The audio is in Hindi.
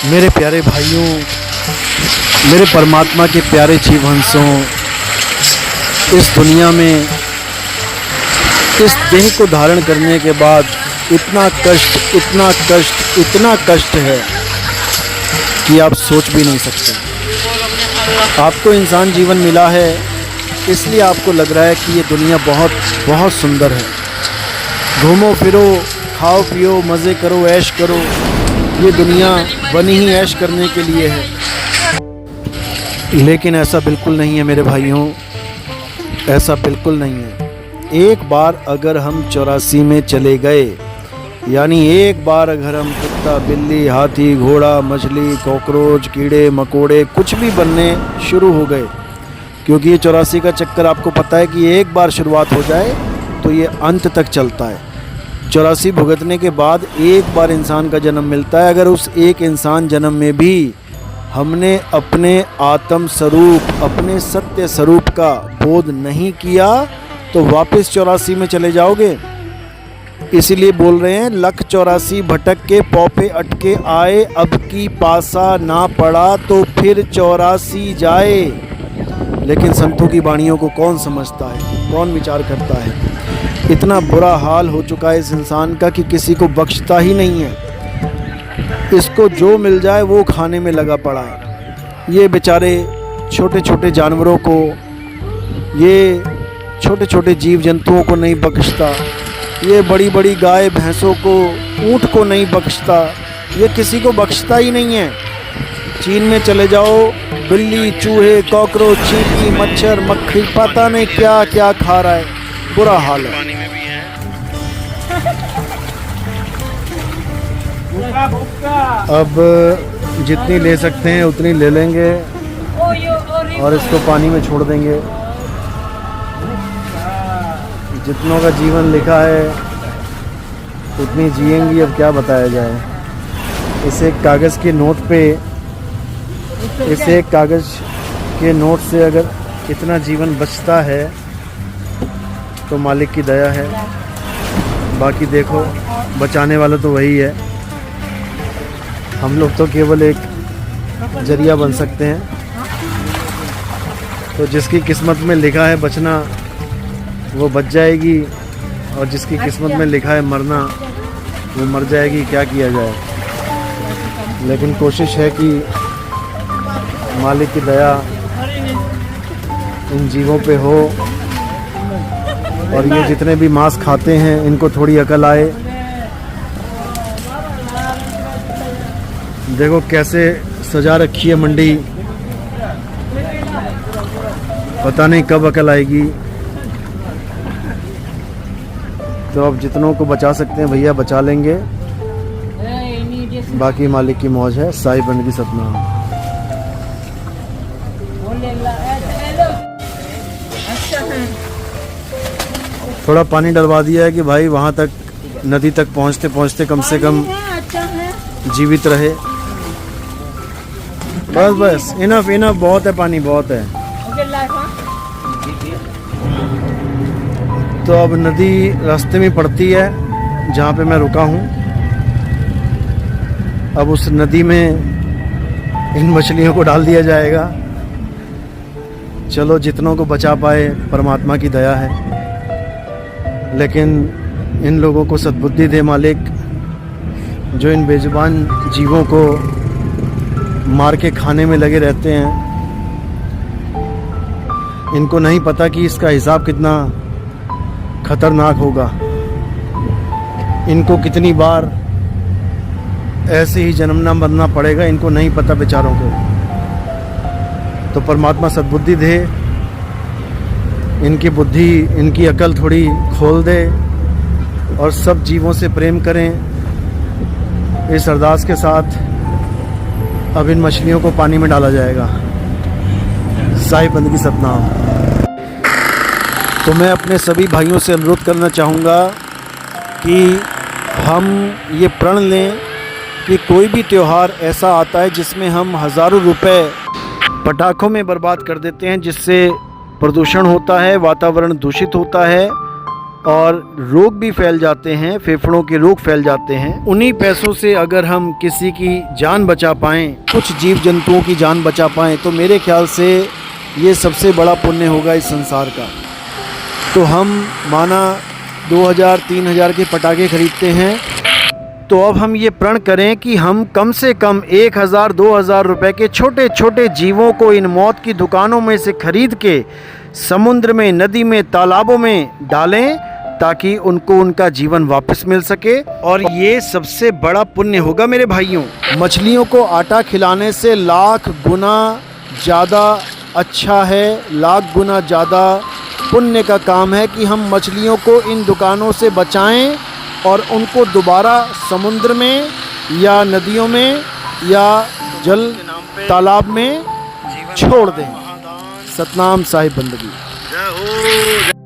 मेरे प्यारे भाइयों, मेरे परमात्मा के प्यारे जीवहंसों, इस दुनिया में इस देह को धारण करने के बाद इतना कष्ट, इतना कष्ट, इतना कष्ट है कि आप सोच भी नहीं सकते। आपको इंसान जीवन मिला है, इसलिए आपको लग रहा है कि ये दुनिया बहुत बहुत सुंदर है। घूमो फिरो, खाओ पियो, मज़े करो, ऐश करो। ये दुनिया बनी ही ऐश करने के लिए है। लेकिन ऐसा बिल्कुल नहीं है मेरे भाइयों, ऐसा बिल्कुल नहीं है। एक बार अगर हम 84 में चले गए, यानी एक बार अगर हम कुत्ता, बिल्ली, हाथी, घोड़ा, मछली, कॉकरोच, कीड़े मकोड़े कुछ भी बनने शुरू हो गए, क्योंकि ये 84 का चक्कर आपको पता है कि एक बार शुरुआत हो जाए तो ये अंत तक चलता है। 84 भुगतने के बाद एक बार इंसान का जन्म मिलता है। अगर उस एक इंसान जन्म में भी हमने अपने आत्म स्वरूप, अपने सत्य स्वरूप का बोध नहीं किया तो वापस 84 में चले जाओगे। इसीलिए बोल रहे हैं, लख 84 भटक के पौपे अटके आए, अब की पासा ना पड़ा तो फिर 84 जाए। लेकिन संतों की वाणियों को कौन समझता है, कौन विचार करता है। इतना बुरा हाल हो चुका है इस इंसान का कि किसी को बख्शता ही नहीं है। इसको जो मिल जाए वो खाने में लगा पड़ा है। ये बेचारे छोटे छोटे जानवरों को, ये छोटे छोटे जीव जंतुओं को नहीं बख्शता। ये बड़ी बड़ी गाय भैंसों को, ऊँट को नहीं बख्शता। ये किसी को बख्शता ही नहीं है। चीन में चले जाओ, बिल्ली, चूहे, कॉकरोच, चींटी, मच्छर, मक्खी, पता नहीं क्या क्या खा रहा है। बुरा हाल है। अब जितनी ले सकते हैं उतनी ले लेंगे और इसको पानी में छोड़ देंगे। जितनों का जीवन लिखा है उतनी जिएंगी, अब क्या बताया जाए। इस एक कागज़ के नोट पे, इस एक कागज़ के नोट से अगर इतना जीवन बचता है तो मालिक की दया है। बाकी देखो, बचाने वाला तो वही है। हम लोग तो केवल एक जरिया बन सकते हैं। तो जिसकी किस्मत में लिखा है बचना वो बच जाएगी, और जिसकी किस्मत में लिखा है मरना वो मर जाएगी। क्या किया जाए। लेकिन कोशिश है कि मालिक की दया इन जीवों पे हो, और ये जितने भी मांस खाते हैं इनको थोड़ी अकल आए। देखो कैसे सजा रखी है मंडी, पता नहीं कब अकल आएगी। तो अब जितनों को बचा सकते हैं भैया बचा लेंगे, बाकी मालिक की मौज है। साहिब बंदगी सतनाम। थोड़ा पानी डलवा दिया है कि भाई वहाँ तक, नदी तक पहुँचते पहुँचते कम से कम जीवित रहे। बस बस, इनफ इनफ, बहुत है पानी, बहुत है। तो अब नदी रास्ते में पड़ती है जहाँ पे मैं रुका हूँ। अब उस नदी में इन मछलियों को डाल दिया जाएगा। चलो, जितनों को बचा पाए परमात्मा की दया है। लेकिन इन लोगों को सद्बुद्धि दे मालिक, जो इन बेजुबान जीवों को मार के खाने में लगे रहते हैं। इनको नहीं पता कि इसका हिसाब कितना खतरनाक होगा। इनको कितनी बार ऐसे ही जन्मना मरना पड़ेगा, इनको नहीं पता बेचारों को। तो परमात्मा सद्बुद्धि दे, इनकी बुद्धि, इनकी अकल थोड़ी खोल दे, और सब जीवों से प्रेम करें। इस अरदास के साथ अब इन मछलियों को पानी में डाला जाएगा। साहिब बंदगी सतनाम। तो मैं अपने सभी भाइयों से अनुरोध करना चाहूँगा कि हम ये प्रण लें कि कोई भी त्यौहार ऐसा आता है जिसमें हम हज़ारों रुपए पटाखों में बर्बाद कर देते हैं, जिससे प्रदूषण होता है, वातावरण दूषित होता है, और रोग भी फैल जाते हैं, फेफड़ों के रोग फैल जाते हैं। उन्हीं पैसों से अगर हम किसी की जान बचा पाएँ, कुछ जीव जंतुओं की जान बचा पाएँ, तो मेरे ख्याल से ये सबसे बड़ा पुण्य होगा इस संसार का। तो हम माना 2000-3000 के पटाखे खरीदते हैं, तो अब हम ये प्रण करें कि हम कम से कम 1000-2000 रुपए के छोटे छोटे जीवों को इन मौत की दुकानों में से खरीद के समुद्र में, नदी में, तालाबों में डालें, ताकि उनको उनका जीवन वापस मिल सके। और ये सबसे बड़ा पुण्य होगा मेरे भाइयों। मछलियों को आटा खिलाने से लाख गुना ज़्यादा अच्छा है, लाख गुना ज़्यादा पुण्य का काम है कि हम मछलियों को इन दुकानों से बचाएं और उनको दोबारा समुद्र में या नदियों में या जल तालाब में छोड़ दें। सतनाम साहिब बंदगी।